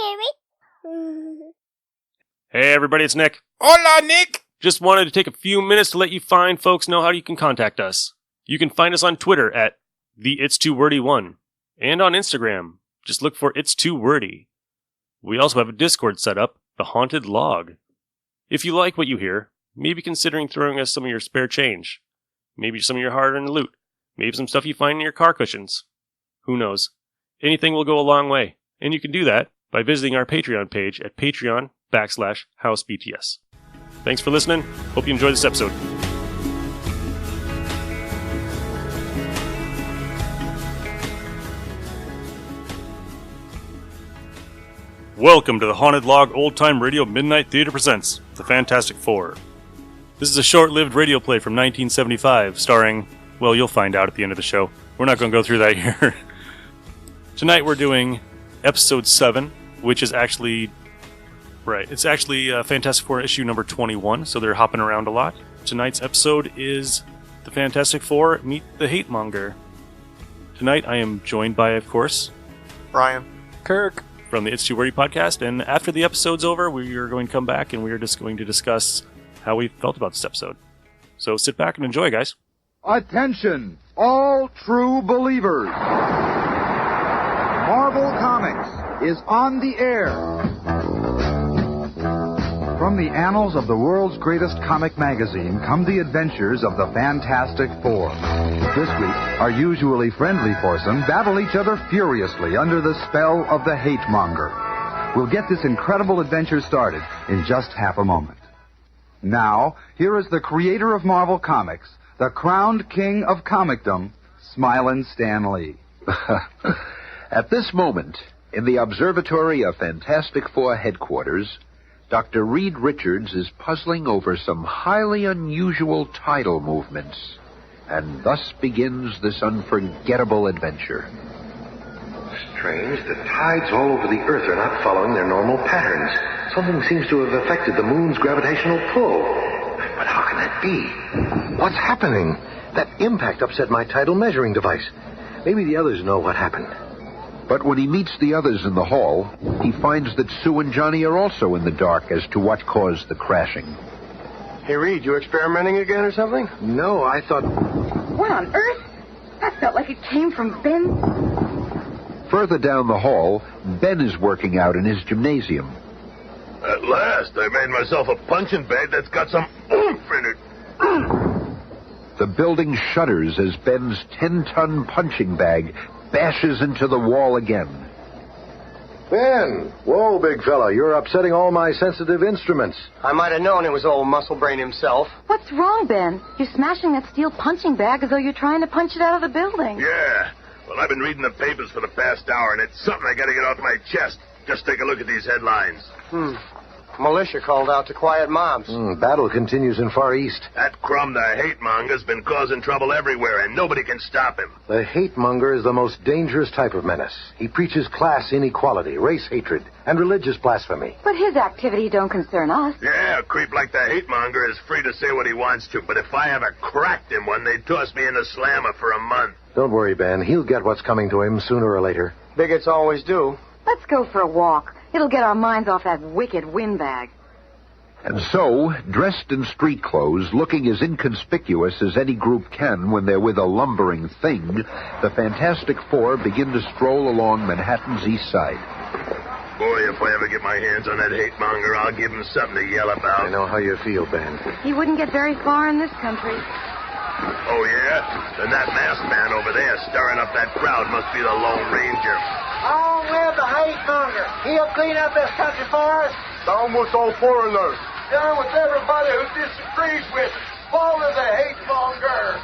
Jerry. Hey everybody, it's Nick. Hola, Nick! Just wanted to take a few minutes to let you fine folks know how you can contact us. You can find us on Twitter at the It's Too Wordy 1 and on Instagram. Just look for It's Too Wordy. We also have a Discord set up, The Haunted Log. If you like what you hear, maybe considering throwing us some of your spare change. Maybe some of your hard-earned loot. Maybe some stuff you find in your car cushions. Who knows? Anything will go a long way, and you can do that by visiting our Patreon page at patreon.com/HouseBTS. Thanks for listening. Hope you enjoyed this episode. Welcome to the Haunted Log Old Time Radio Midnight Theater presents The Fantastic Four. This is a short-lived radio play from 1975, starring, well, you'll find out at the end of the show. We're not going to go through that here. Tonight we're doing episode 7, which is actually... Right, it's actually Fantastic Four issue number 21, so they're hopping around a lot. Tonight's episode is The Fantastic Four Meet the Hate Monger. Tonight I am joined by, of course, Brian. Kirk. From the It's Too Wordy podcast, and after the episode's over, we are going to come back and we are just going to discuss how we felt about this episode. So sit back and enjoy, guys. Attention, all true believers. Marvel Comics is on the air. From the annals of the world's greatest comic magazine come the adventures of the Fantastic Four. This week, our usually friendly foursome battle each other furiously under the spell of the Hate Monger. We'll get this incredible adventure started in just half a moment. Now, here is the creator of Marvel Comics, the crowned king of comicdom, Smilin' Stan Lee. At this moment, in the observatory of Fantastic Four headquarters, Dr. Reed Richards is puzzling over some highly unusual tidal movements, and thus begins this unforgettable adventure. Strange, the tides all over the Earth are not following their normal patterns. Something seems to have affected the moon's gravitational pull. But how can that be? What's happening? That impact upset my tidal measuring device. Maybe the others know what happened. But when he meets the others in the hall, he finds that Sue and Johnny are also in the dark as to what caused the crashing. Hey, Reed, you experimenting again or something? No, I thought... What on earth? That felt like it came from Ben. Further down the hall, Ben is working out in his gymnasium. At last, I made myself a punching bag that's got some oomph in it. The building shudders as Ben's 10-ton punching bag bashes into the wall again. Ben! Whoa, big fella, you're upsetting all my sensitive instruments. I might have known it was old Muscle Brain himself. What's wrong, Ben? You're smashing that steel punching bag as though you're trying to punch it out of the building. Yeah. Well, I've been reading the papers for the past hour, and it's something I gotta get off my chest. Just take a look at these headlines. Militia called out to quiet mobs. Battle continues in Far East. That Crumb, the hate monger's been causing trouble everywhere, and nobody can stop him. The hate monger is the most dangerous type of menace. He preaches class inequality, race hatred, and religious blasphemy. But his activity don't concern us. Yeah, a creep like the hate monger is free to say what he wants to, but if I ever cracked him one, they'd toss me in the slammer for a month. Don't worry, Ben. He'll get what's coming to him sooner or later. Bigots always do. Let's go for a walk. It'll get our minds off that wicked windbag. And so, dressed in street clothes, looking as inconspicuous as any group can when they're with a lumbering thing, the Fantastic Four begin to stroll along Manhattan's east side. Boy, if I ever get my hands on that hate monger, I'll give him something to yell about. I know how you feel, Ben. He wouldn't get very far in this country. Oh, yeah? Then that masked man over there stirring up that crowd must be the Lone Ranger. Long live the hate monger. He'll clean up this country for us. Down with all foreigners. Down with everybody who disagrees with us. Follow the hate monger.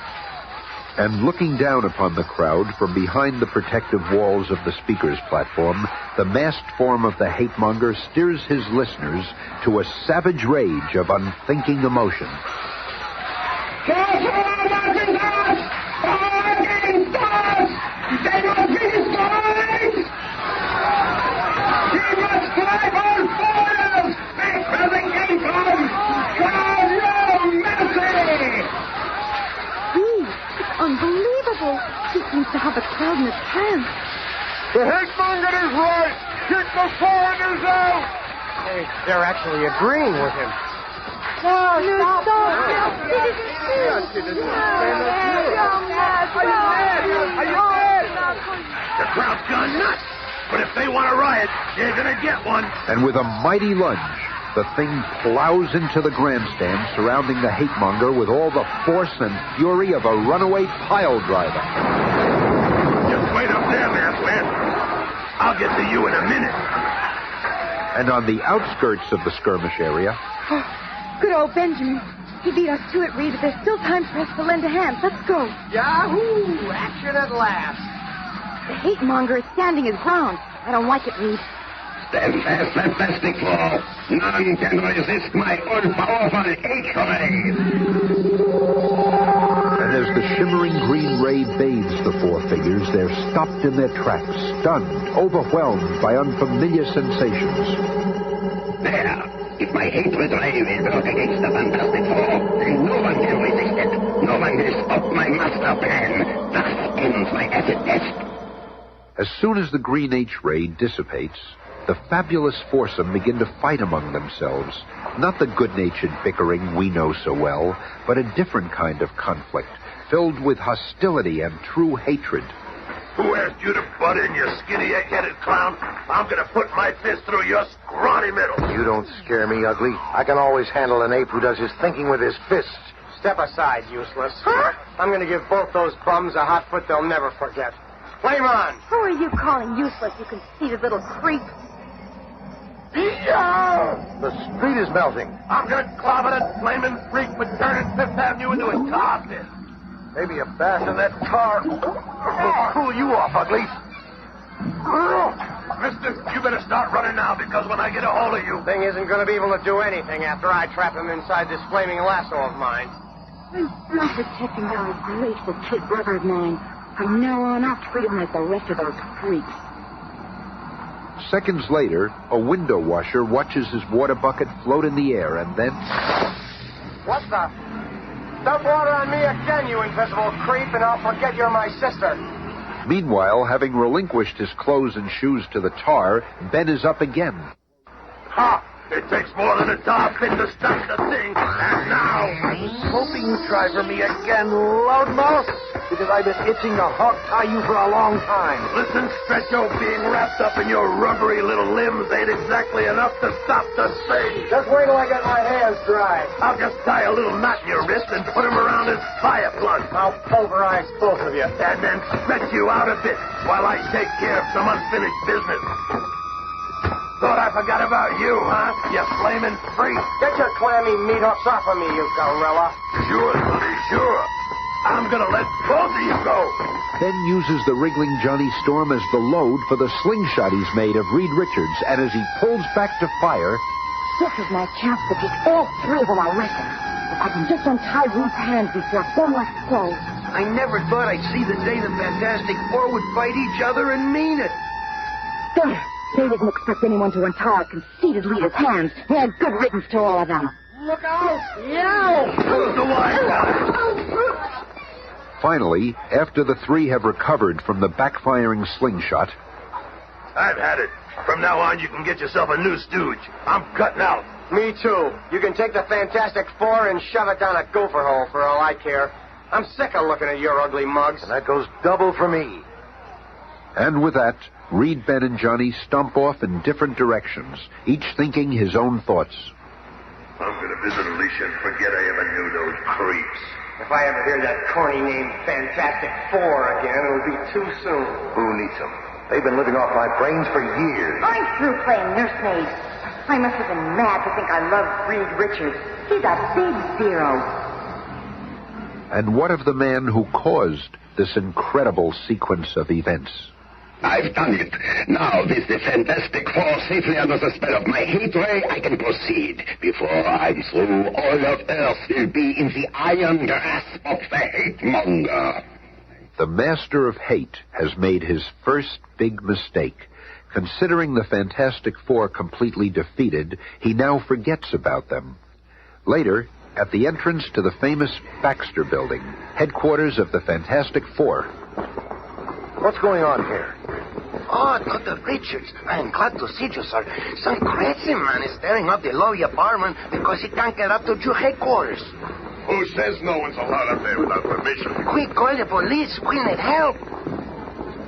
And looking down upon the crowd from behind the protective walls of the speaker's platform, the masked form of the hate monger steers his listeners to a savage rage of unthinking emotion. Unbelievable. He seems to have a crowd in his pants. The hate monger is right. Kick the foreigners out! Hey, they're actually agreeing with him. The crowd's gone nuts. But if they want a riot, they're gonna get one. And with a mighty lunge, the thing plows into the grandstand surrounding the hate-monger with all the force and fury of a runaway pile driver. Just wait up there, masked man. I'll get to you in a minute. And on the outskirts of the skirmish area... Oh, good old Benjamin. He beat us to it, Reed, but there's still time for us to lend a hand. Let's go. Yahoo! Action at last. The hate-monger is standing his ground. I don't like it, Reed. Stand fast, Fantastic Four. None can resist my all-powerful hate rays. And as the shimmering green ray bathes the four figures, they're stopped in their tracks, stunned, overwhelmed by unfamiliar sensations. There. If my hatred ray will work against the Fantastic Four, then no one can resist it. No one will stop my master plan. Thus ends my acid test. As soon as the green H-ray dissipates, the fabulous foursome begin to fight among themselves. Not the good-natured bickering we know so well, but a different kind of conflict, filled with hostility and true hatred. Who asked you to butt in, you skinny, egg-headed clown? I'm gonna put my fist through your scrawny middle. You don't scare me, Ugly. I can always handle an ape who does his thinking with his fists. Step aside, useless. Huh? I'm going to give both those bums a hot foot they'll never forget. Flame on! Who are you calling useless, you conceited little creep? The street is melting. I'm gonna clobber that flaming freak for turning Fifth Avenue into a tar pit. Maybe a bath in that tar will cool you off, Ugly. Mister, you better start running now, because when I get a hold of you... Thing isn't going to be able to do anything after I trap him inside this flaming lasso of mine. I'm protecting our grateful kid brother of mine. From now on, I'll treat him like the rest of those freaks. Seconds later, a window washer watches his water bucket float in the air, and then... What the... Dump water on me again, you invisible creep, and I'll forget you're my sister. Meanwhile, having relinquished his clothes and shoes to the tar, Ben is up again. Ha! It takes more than a tar pit to stop the thing. And now... I was hoping you'd try for me again, loudmouth, because I've been itching to hog-tie you for a long time. Listen, Stretcho, being wrapped up in your rubbery little limbs ain't exactly enough to stop the thing. Just wait till I get my hands dry. I'll just tie a little knot in your wrist and put him around his fire plug. I'll pulverize both of you. And then stretch you out a bit while I take care of some unfinished business. Thought I forgot about you, huh? You flaming freak. Get your clammy meat hooks off of me, you gorilla. Sure, buddy, sure. I'm gonna let both of you go. Ben uses the wriggling Johnny Storm as the load for the slingshot he's made of Reed Richards, and as he pulls back to fire... This is my chance to beat all three of them, I reckon. If I can just untie Reed's hands before one lets go. I never thought I'd see the day the Fantastic Four would fight each other and mean it. There. They didn't expect anyone to untie a conceited leader's hands. They had good riddance to all of them. Look out! Yow! Who's the wise guy? Finally, after the three have recovered from the backfiring slingshot... I've had it. From now on, you can get yourself a new stooge. I'm cutting out. Me too. You can take the Fantastic Four and shove it down a gopher hole for all I care. I'm sick of looking at your ugly mugs. And that goes double for me. And with that, Reed, Ben, and Johnny stomp off in different directions, each thinking his own thoughts. I'm gonna visit Alicia and forget I ever knew those creeps. If I ever hear that corny name Fantastic Four again, it'll be too soon. Who needs them? They've been living off my brains for years. I'm through playing nursemaid. I must have been mad to think I loved Reed Richards. He's a big zero. And what of the man who caused this incredible sequence of events? I've done it. Now, with the Fantastic Four safely under the spell of my hate ray, I can proceed. Before I'm through, all of Earth will be in the iron grasp of the hate-monger. The Master of Hate has made his first big mistake. Considering the Fantastic Four completely defeated, he now forgets about them. Later, at the entrance to the famous Baxter Building, headquarters of the Fantastic Four. What's going on here? Oh, Dr. Richards, I am glad to see you, sir. Some crazy man is tearing up the lobby apartment because he can't get up to your headquarters. Who says no one's allowed up there without permission? Quick, call the police. We need help.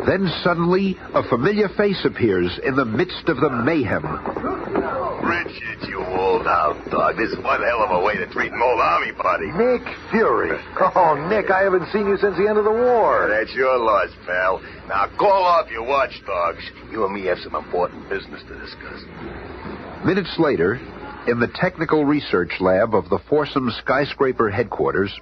Then suddenly, a familiar face appears in the midst of the mayhem. Richard, you old hound dog. This is one hell of a way to treat an old army buddy. Nick Fury. Oh, Nick, I haven't seen you since the end of the war. That's your loss, pal. Now call off your watchdogs. You and me have some important business to discuss. Minutes later, in the technical research lab of the Foursome Skyscraper headquarters...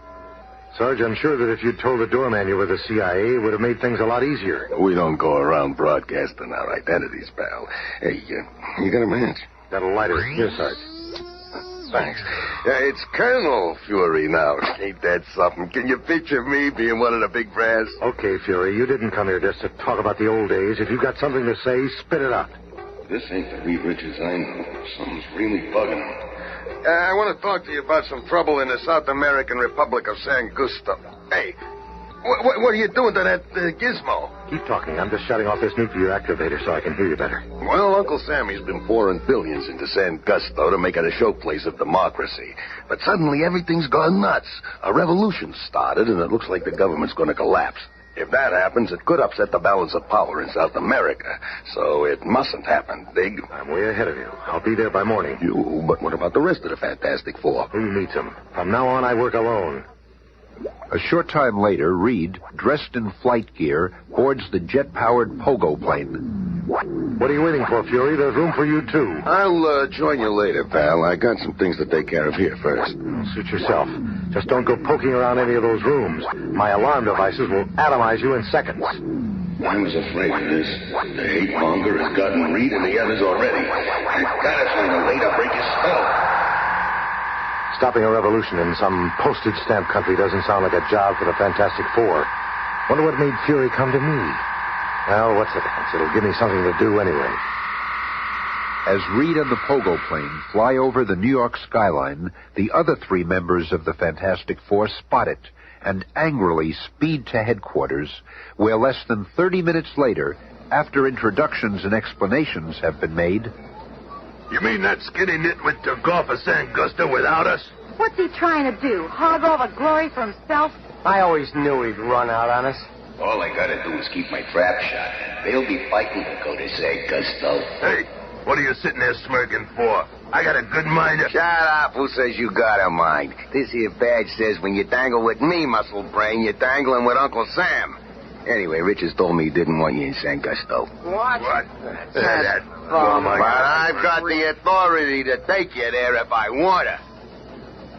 Sarge, I'm sure that if you'd told the doorman you were the CIA, it would have made things a lot easier. We don't go around broadcasting our identities, pal. Hey, you got a match? Got a lighter. Here, Sarge. Thanks. It's Colonel Fury now. Ain't that something? Can you picture me being one of the big brass? Okay, Fury, you didn't come here just to talk about the old days. If you got something to say, spit it out. This ain't the Reed Richards I know. Something's really bugging him. I want to talk to you about some trouble in the South American Republic of San Gusto. Hey, what are you doing to that gizmo? Keep talking. I'm just shutting off this nuclear activator so I can hear you better. Well, Uncle Sammy's been pouring billions into San Gusto to make it a showplace of democracy. But suddenly everything's gone nuts. A revolution started, and it looks like the government's going to collapse. If that happens, it could upset the balance of power in South America. So it mustn't happen, Dig. I'm way ahead of you. I'll be there by morning. But what about the rest of the Fantastic Four? Who meets them? From now on, I work alone. A short time later, Reed, dressed in flight gear, boards the jet-powered Pogo plane. What are you waiting for, Fury? There's room for you, too. I'll join you later, pal. I got some things to take care of here first. Suit yourself. Just don't go poking around any of those rooms. My alarm devices will atomize you in seconds. I was afraid of this. The hate-monger has gotten Reed and the others already. I've got to find a way to break his spell. Stopping a revolution in some postage stamp country doesn't sound like a job for the Fantastic Four. Wonder what made Fury come to me. Well, what's the difference? It'll give me something to do anyway. As Reed and the Pogo plane fly over the New York skyline, the other three members of the Fantastic Four spot it and angrily speed to headquarters, where less than 30 minutes later, after introductions and explanations have been made... You mean that skinny nitwit took off of San Gusto without us? What's he trying to do? Hog all the glory for himself? I always knew he'd run out on us. All I gotta do is keep my trap shut. They'll be fighting to go to San Gusto. Hey, what are you sitting there smirking for? I got a good mind to... Shut up. Who says you got a mind? This here badge says when you dangle with me, muscle brain, you're dangling with Uncle Sam. Anyway, Richards told me he didn't want you in San Gusto. What? But I've got the authority to take you there if I want to.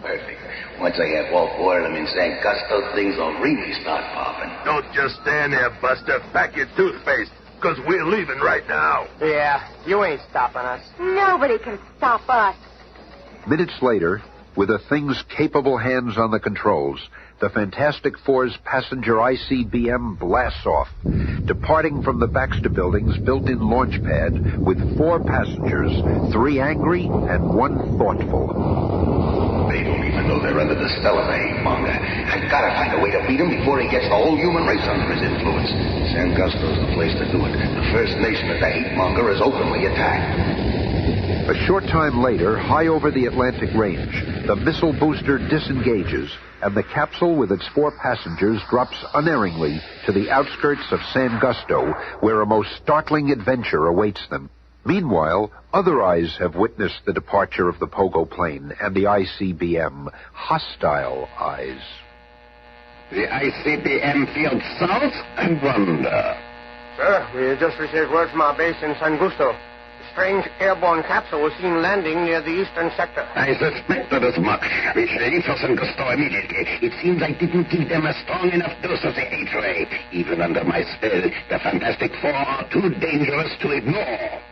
Perfect. Once I have all four of them in San Gusto, things will really start popping. Don't just stand there, Buster. Pack your toothpaste, because we're leaving right now. Yeah, you ain't stopping us. Nobody can stop us. Minutes later, with the thing's capable hands on the controls, the Fantastic Four's passenger ICBM blasts off, departing from the Baxter Building's built-in launch pad with 4 passengers, 3 angry and 1 thoughtful. They don't even know they're under the spell of the hate-monger. I've got to find a way to beat him before he gets the whole human race under his influence. San Gusto's the place to do it. The first nation that the hate-monger is openly attacked. A short time later, high over the Atlantic Range, the missile booster disengages, and the capsule with its 4 passengers drops unerringly to the outskirts of San Gusto, where a most startling adventure awaits them. Meanwhile, other eyes have witnessed the departure of the Pogo plane and the ICBM, hostile eyes. The ICBM field south? I wonder. Sir, we just received word from our base in San Gusto. A strange airborne capsule was seen landing near the eastern sector. I suspected as much. We should leave for San Gusto immediately. It seems I didn't give them a strong enough dose of the hate ray. Even under my spell, the Fantastic Four are too dangerous to ignore.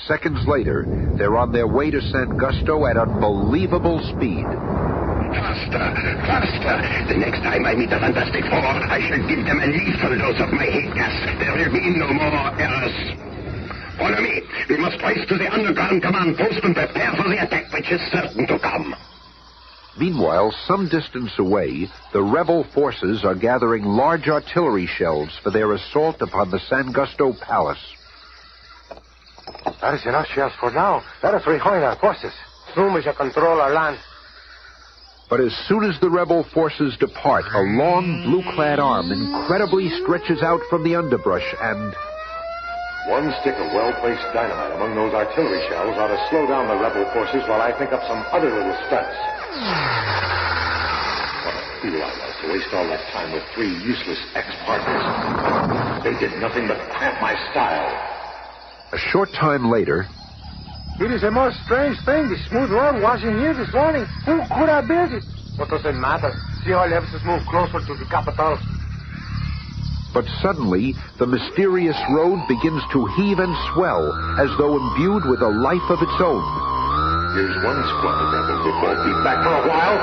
Seconds later, they're on their way to San Gusto at unbelievable speed. Faster, faster. The next time I meet the Fantastic Four, I shall give them a lethal dose of my hate gas. There will be no more errors. Follow me. We must race to the underground command post and prepare for the attack which is certain to come. Meanwhile, some distance away, the rebel forces are gathering large artillery shells for their assault upon the San Gusto Palace. That is enough shells for now. Let us rejoin our forces. Soon we shall control our land. But as soon as the rebel forces depart, a long, blue-clad arm incredibly stretches out from the underbrush and... One stick of well-placed dynamite among those artillery shells ought to slow down the rebel forces while I think up some other little stunts. What a fool I was to waste all that time with three useless ex-partners. They did nothing but cramp my style. A short time later... It is a most strange thing, the smooth road washing here this morning. Who could have built it? What does it matter? See how it helps us move closer to the capital. But suddenly, the mysterious road begins to heave and swell, as though imbued with a life of its own. Here's one squad of rebels that won't be back for a while.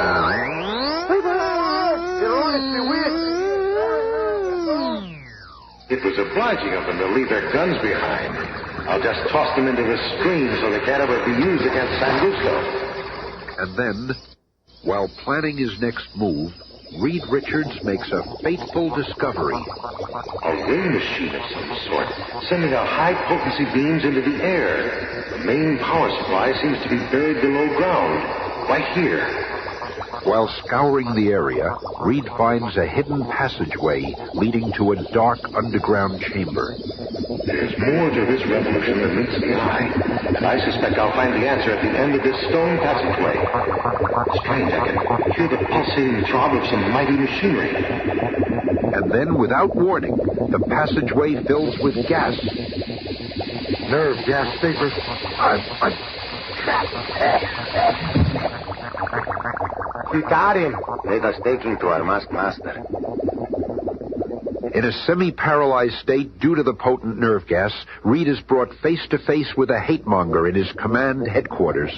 It was obliging of them to leave their guns behind. I'll just toss them into the stream so they can't ever be used against San Gusto. And then, while planning his next move, Reed Richards makes a fateful discovery. A ray machine of some sort, sending out high-potency beams into the air. The main power supply seems to be buried below ground, right here. While scouring the area, Reed finds a hidden passageway leading to a dark underground chamber. There's more to this revolution than meets the eye, and I suspect I'll find the answer at the end of this stone passageway. Strange, I can hear the pulsating throb of some mighty machinery. And then, without warning, the passageway fills with gas. Nerve gas vapor. We got him. Let us take him to our masked master. In a semi-paralyzed state due to the potent nerve gas, Reed is brought face-to-face with a hate-monger in his command headquarters.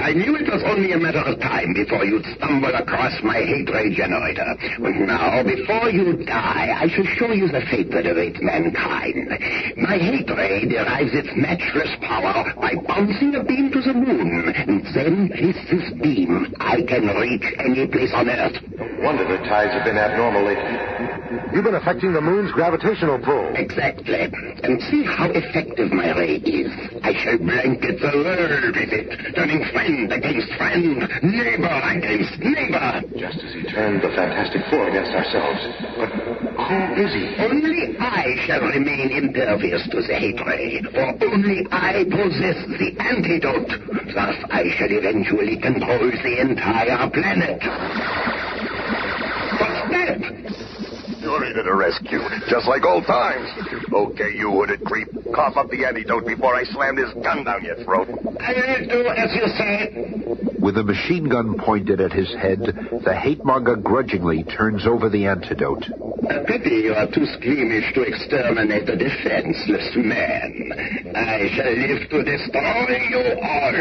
I knew it was only a matter of time before you'd stumble across my hate ray generator. And now, before you die, I shall show you the fate that awaits mankind. My hate ray derives its matchless power by bouncing a beam to the moon. And then, with this beam, I can reach any place on Earth. No wonder the tides have been abnormal lately. You've been affecting the moon's gravitational pull. Exactly. And see how effective my ray is. I shall blanket the world with it, turning friend against friend, neighbor against neighbor. Just as he turned the Fantastic Four against ourselves. But who is he? Only I shall remain impervious to the hate ray, for only I possess the antidote. Thus I shall eventually control the entire planet. What's that? You're in at a rescue, just like old times. Okay, you hooded creep. Cough up the antidote before I slam this gun down your throat. I'll do as you say. With a machine gun pointed at his head, the hate-monger grudgingly turns over the antidote. A pity you are too squeamish to exterminate a defenseless man. I shall live to destroy you all.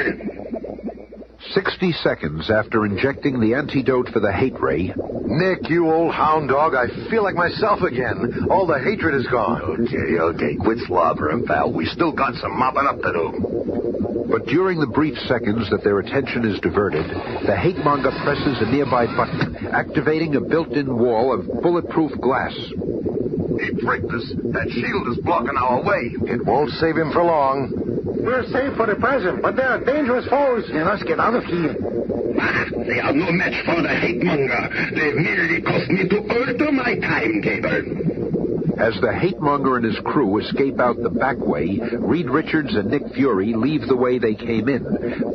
60 seconds after injecting the antidote for the hate ray... Nick, you old hound dog, I feel like myself again. All the hatred is gone. Okay, quit slobbering, pal. We still got some mopping up to do. But during the brief seconds that their attention is diverted, the hate-monger presses a nearby button, activating a built-in wall of bulletproof glass. He tricked us. That shield is blocking our way. It won't save him for long. We're safe for the present, but there are dangerous foes. You must get out of here. Ah, they are no match for the hate-monger. They've merely caused me to alter my timetable. As the hate-monger and his crew escape out the back way, Reed Richards and Nick Fury leave the way they came in,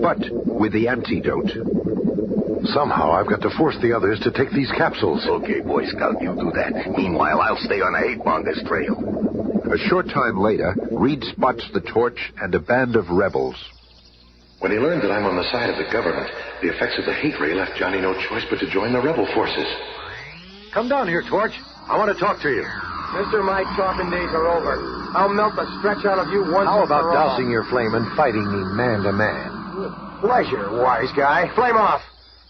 but with the antidote. Somehow I've got to force the others to take these capsules. Okay, Boy Scout, you do that. Meanwhile, I'll stay on the hate-monger's trail. A short time later, Reed spots the torch and a band of rebels. When he learned that I'm on the side of the government, the effects of the hate ray left Johnny no choice but to join the rebel forces. Come down here, Torch. I want to talk to you. Mister, my talking days are over. I'll melt the stretch out of you once How and for about all. dousing your flame and fighting me man to man? Pleasure, wise guy. Flame off.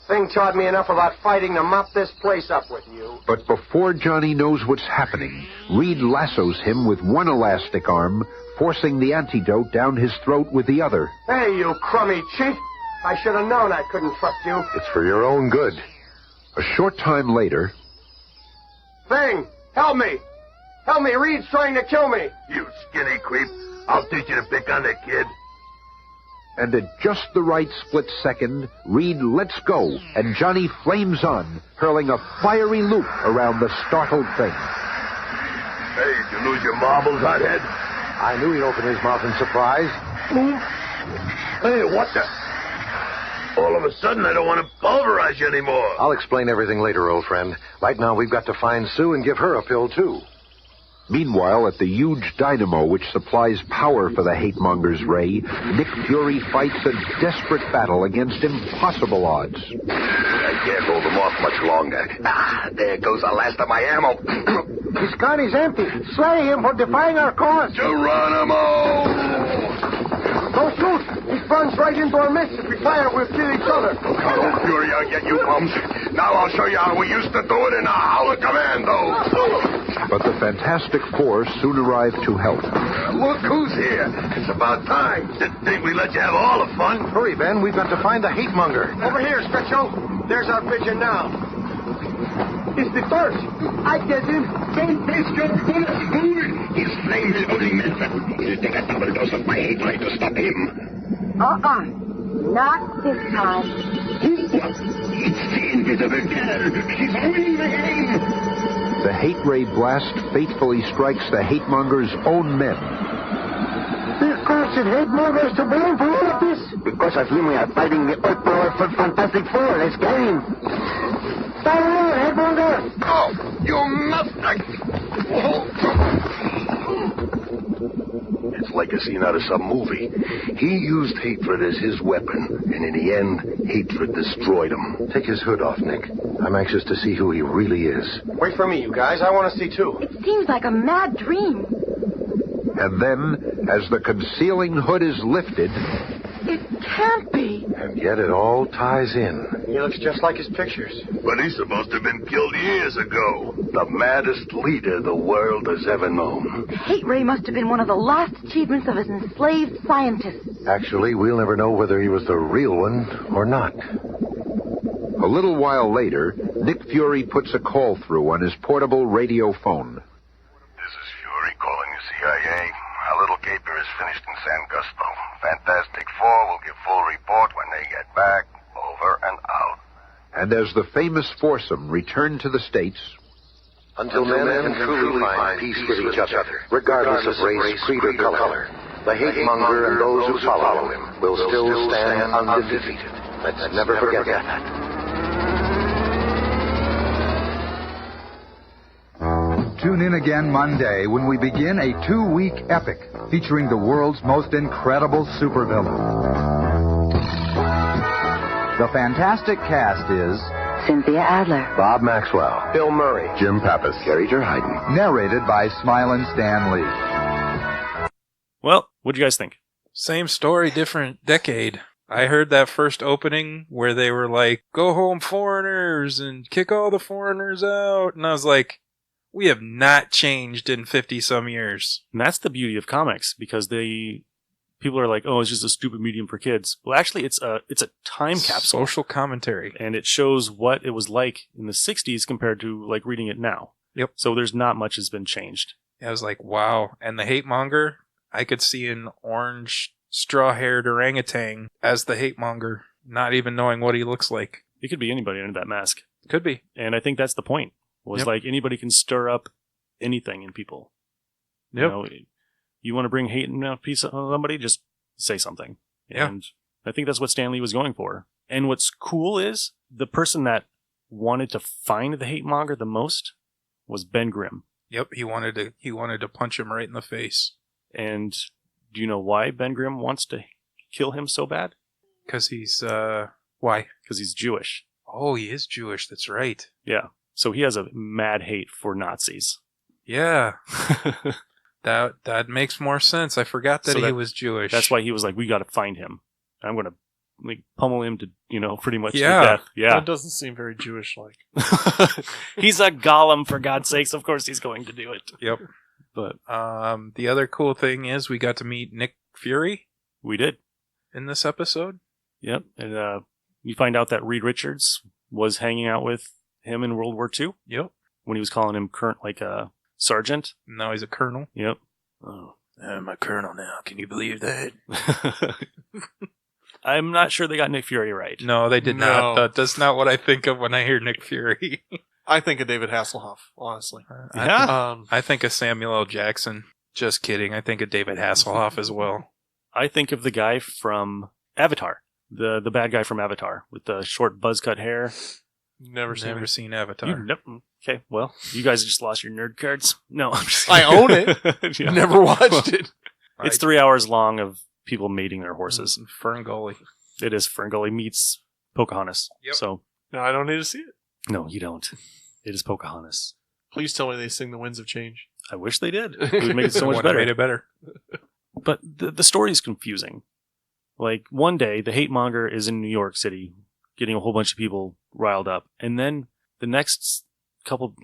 Thing taught me enough about fighting to mop this place up with you. But before Johnny knows what's happening, Reed lassos him with one elastic arm, forcing the antidote down his throat with the other. Hey, you crummy cheat. I should have known I couldn't trust you. It's for your own good. A short time later, Thing, help me. Help me, Reed's trying to kill me. You skinny creep. I'll teach you to pick on the kid. and at just the right split second, Reed lets go, and Johnny flames on, hurling a fiery loop around the startled Thing. Hey, did you lose your marbles, hothead? I knew he'd open his mouth in surprise. Hey, what the... All of a sudden, I don't want to pulverize you anymore. I'll explain everything later, old friend. Right now, we've got to find Sue and give her a pill, too. Meanwhile, at the huge dynamo which supplies power for the hate-monger's ray, Nick Fury fights a desperate battle against impossible odds. I can't hold them off much longer. Ah, there goes the last of my ammo. His gun is empty. Slay him for defying our cause. Geronimo! Don't shoot! He runs right into our midst. If we fire, we'll kill each other. Oh, Fury, I'll get you bums. Now I'll show you how we used to do it in a Howler Commando. But the Fantastic Four soon arrive to help. Look who's here. It's about time. Didn't think we let you have all the fun. Hurry, Ben. We've got to find the hate monger. Over here, Stretcho. There's our pigeon now. It's the first. I get him. Don't waste your bullets. Move it. His flame is holding medicine. It'll take a double dose of my hate ray to stop him. Not this time. It's the invisible girl. She's winning the game. The hate ray blast fatefully strikes the hate-monger's own men. This cursed hate monger is to blame for all of this. Because of him, we are fighting the all-powerful Fantastic Four. Let's get him. Fire, hate monger. Oh, you must... It's like a scene out of some movie. He used hatred as his weapon, and in the end, hatred destroyed him. Take his hood off, Nick. I'm anxious to see who he really is. Wait for me, you guys. I want to see, too. It seems like a mad dream. And then, as the concealing hood is lifted, It can't be. And yet it all ties in. He looks just like his pictures. But he's supposed to have been killed years ago. The maddest leader the world has ever known. Hate Ray must have been one of the last achievements of his enslaved scientists. Actually, we'll never know whether he was the real one or not. a little while later, Nick Fury puts a call through on his portable radio phone. This is Fury calling the CIA. Our little caper is finished in San Gusto. Fantastic Four will give full report when they get back. Over and out. And as the famous foursome return to the States, Until men can truly find peace with each other, regardless of race, creed, or color, the hate-monger and those who follow him will still stand undefeated. Let's never forget that. Tune in again Monday when we begin a 2-week epic featuring the world's most incredible supervillain. The fantastic cast is Cynthia Adler, Bob Maxwell, Bill Murray. Jim Pappas. Gary Terheiden. narrated by Smilin' Stan Lee. Well, what'd you guys think? Same story, different decade. I heard that first opening where they were like, go home foreigners and kick all the foreigners out. And I was like, we have not changed in 50 some years. And that's the beauty of comics, because people are like, oh, it's just a stupid medium for kids. Well, actually, it's a time capsule. Social commentary. And it shows what it was like in the 60s compared to like reading it now. Yep. So there's not much has been changed. I was like, wow. And the hate monger, I could see an orange straw-haired orangutan as the hate monger, not even knowing what he looks like. It could be anybody under that mask. Could be. And I think that's the point. Was like anybody can stir up anything in people. Yep. You know, you want to bring hate in a piece of somebody, just say something. Yeah. And I think that's what Stan Lee was going for. And what's cool is the person that wanted to find the hate monger the most was Ben Grimm. Yep, he wanted to punch him right in the face. And do you know why Ben Grimm wants to kill him so bad? Because he's, why? Because he's Jewish. Oh, he is Jewish, that's right. Yeah. So he has a mad hate for Nazis. Yeah. That makes more sense. I forgot that he was Jewish. That's why he was like, we got to find him. I'm going to pummel him to, pretty much to death. Yeah. That doesn't seem very Jewish-like. He's a golem, for God's sakes. Of course he's going to do it. Yep. But the other cool thing is we got to meet Nick Fury. We did. In this episode. Yep. And you find out that Reed Richards was hanging out with him in World War II. Yep. When he was calling him sergeant. Now he's a colonel. Yep. Oh, I'm a colonel now. Can you believe that? I'm not sure they got Nick Fury right. No, they did not. That's not what I think of when I hear Nick Fury. I think of David Hasselhoff, honestly. I think of Samuel L. Jackson. Just kidding. I think of David Hasselhoff as well. I think of the guy from Avatar. The bad guy from Avatar with the short buzz cut hair. Never seen Avatar. Okay, well, you guys just lost your nerd cards. No, I'm just I own it. Yeah. Never watched it. It's 3 hours long of people mating their horses. Ferngully. It is. Ferngully meets Pocahontas. Yep. So no, I don't need to see it. No, you don't. It is Pocahontas. Please tell me they sing The Winds of Change. I wish they did. It would make it so much better. Made it better. But the story is confusing. Like, one day, the hate monger is in New York City getting a whole bunch of people riled up. And then the next couple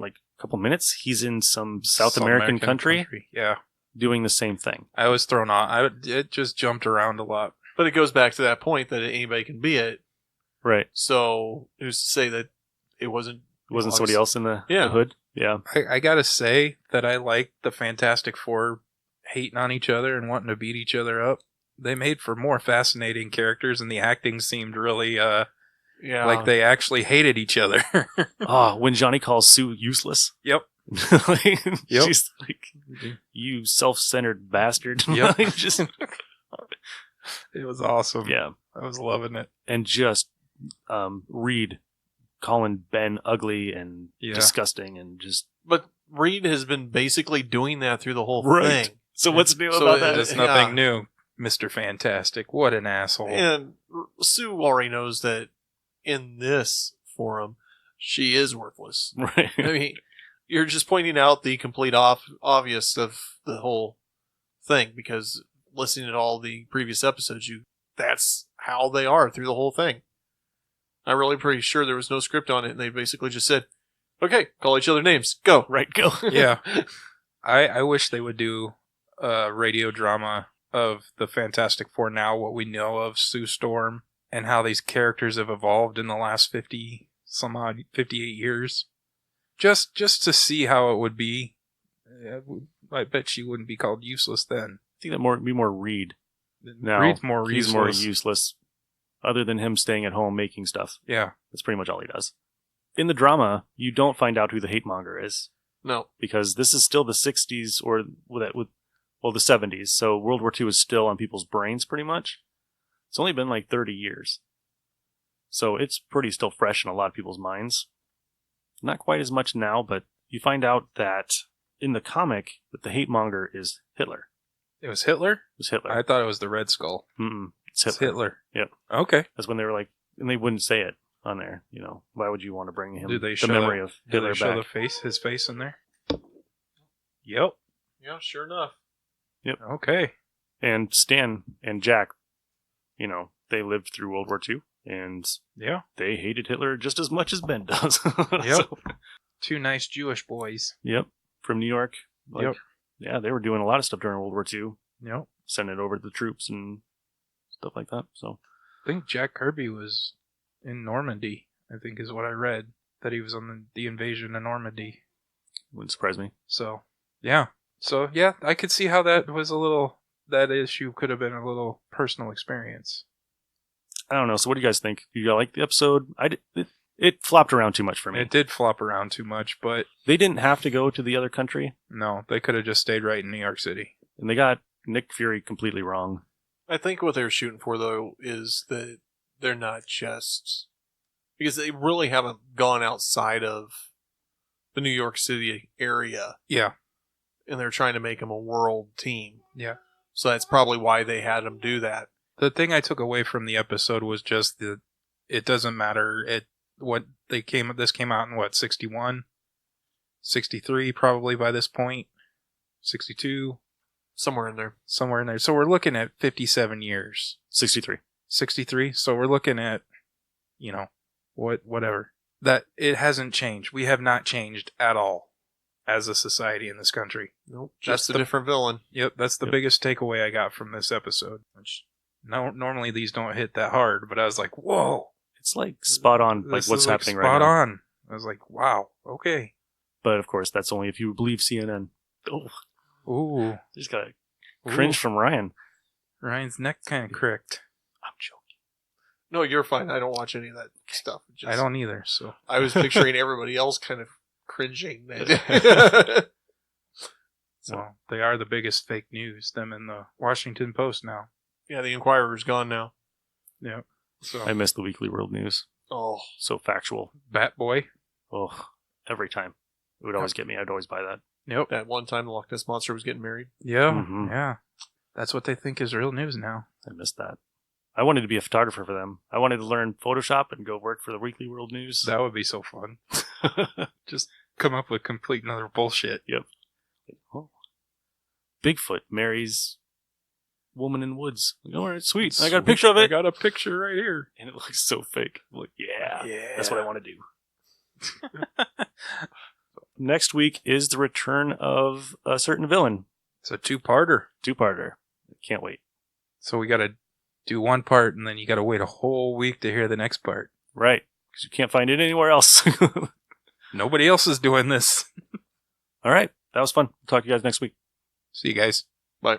minutes, he's in some South American country. Yeah. Doing the same thing. I was thrown off. It just jumped around a lot. But it goes back to that point that anybody can be it. Right. So, who's to say that it wasn't... somebody else in the hood? Yeah. I gotta say that I like the Fantastic Four hating on each other and wanting to beat each other up. They made for more fascinating characters, and the acting seemed really like they actually hated each other. When Johnny calls Sue useless. Yep. She's like, you self-centered bastard. Yep. Just it was awesome. Yeah. I was loving it. And just Reed calling Ben ugly and disgusting and just... But Reed has been basically doing that through the whole thing. So what's new about that? It's nothing new. Mr. Fantastic. What an asshole. And Sue already knows that in this forum, she is worthless. Right. I mean, you're just pointing out the complete obvious of the whole thing, because listening to all the previous episodes, that's how they are through the whole thing. I'm really pretty sure there was no script on it, and they basically just said, okay, call each other names. Go. Right, go. Yeah. I wish they would do a radio drama of the Fantastic Four now, what we know of Sue Storm, and how these characters have evolved in the last 58 years. Just to see how it would be. I bet she wouldn't be called useless then. I think that would be more Reed. Now, Reed's more useless. He's more useless. Other than him staying at home making stuff. Yeah. That's pretty much all he does. In the drama, you don't find out who the hate monger is. No. Because this is still the 60s or the 70s. So World War II is still on people's brains pretty much. It's only been like 30 years. So it's pretty still fresh in a lot of people's minds. Not quite as much now, but you find out that in the comic that the hate monger is Hitler. It was Hitler? It was Hitler. I thought it was the Red Skull. Mm-mm. It's Hitler. Yep. Okay. That's when they were like, and they wouldn't say it on there. You know, why would you want to bring him the memory of Hitler back? Do they show his face in there? Yep. Yeah, sure enough. Yep. Okay. And Stan and Jack, they lived through World War II, and they hated Hitler just as much as Ben does. Yep. Two nice Jewish boys. Yep. From New York. Yep. Yeah, they were doing a lot of stuff during World War II. Yep. Sending it over to the troops and stuff like that. So I think Jack Kirby was in Normandy, I think is what I read. That he was on the invasion of Normandy. Wouldn't surprise me. So, yeah. I could see how that issue could have been a little personal experience. I don't know. So what do you guys think? Do you like the episode? It flopped around too much for me. It did flop around too much, but... They didn't have to go to the other country. No, they could have just stayed right in New York City. And they got Nick Fury completely wrong. I think what they're shooting for, though, is that they're not just... Because they really haven't gone outside of the New York City area. Yeah. And they're trying to make them a world team. Yeah. So that's probably why they had them do that. The thing I took away from the episode was just that it doesn't matter this came out in 61? 63 probably by this point. 62. Somewhere in there. So we're looking at 57 years. 63. 63. So we're looking at, whatever. That it hasn't changed. We have not changed at all as a society in this country. Nope. Just a different villain. Yep. That's the biggest takeaway I got from this episode. Which No, normally these don't hit that hard, but I was like, whoa. It's like spot on, like This what's is, like, happening right now. Spot on. I was like, wow, okay. But of course, that's only if you believe CNN. Oh, Ooh. just got a cringe from Ryan. Ryan's neck kind of cricked. I'm joking. No, you're fine. I don't watch any of that stuff. I don't either, so. I was picturing everybody else kind of cringing. Well, they are the biggest fake news, them in the Washington Post now. Yeah, the Inquirer's gone now. Yeah. So I miss the Weekly World News. Oh. So factual. Bat Boy. Oh, every time. It would always get me. I'd always buy that. Yep. That one time the Loch Ness Monster was getting married. Yeah. Mhm. Yeah. That's what they think is real news now. I missed that. I wanted to be a photographer for them. I wanted to learn Photoshop and go work for the Weekly World News. That would be so fun. Just come up with complete another bullshit. Yep. Oh. Bigfoot marries woman in woods. Like, all right, sweet. I got a picture of it. I got a picture right here. And it looks so fake. I'm like, yeah, that's what I want to do. Next week is the return of a certain villain. It's a two-parter. Two-parter. Can't wait. So we got to do one part, and then you got to wait a whole week to hear the next part. Right. Because you can't find it anywhere else. Nobody else is doing this. All right. That was fun. Talk to you guys next week. See you guys. Bye.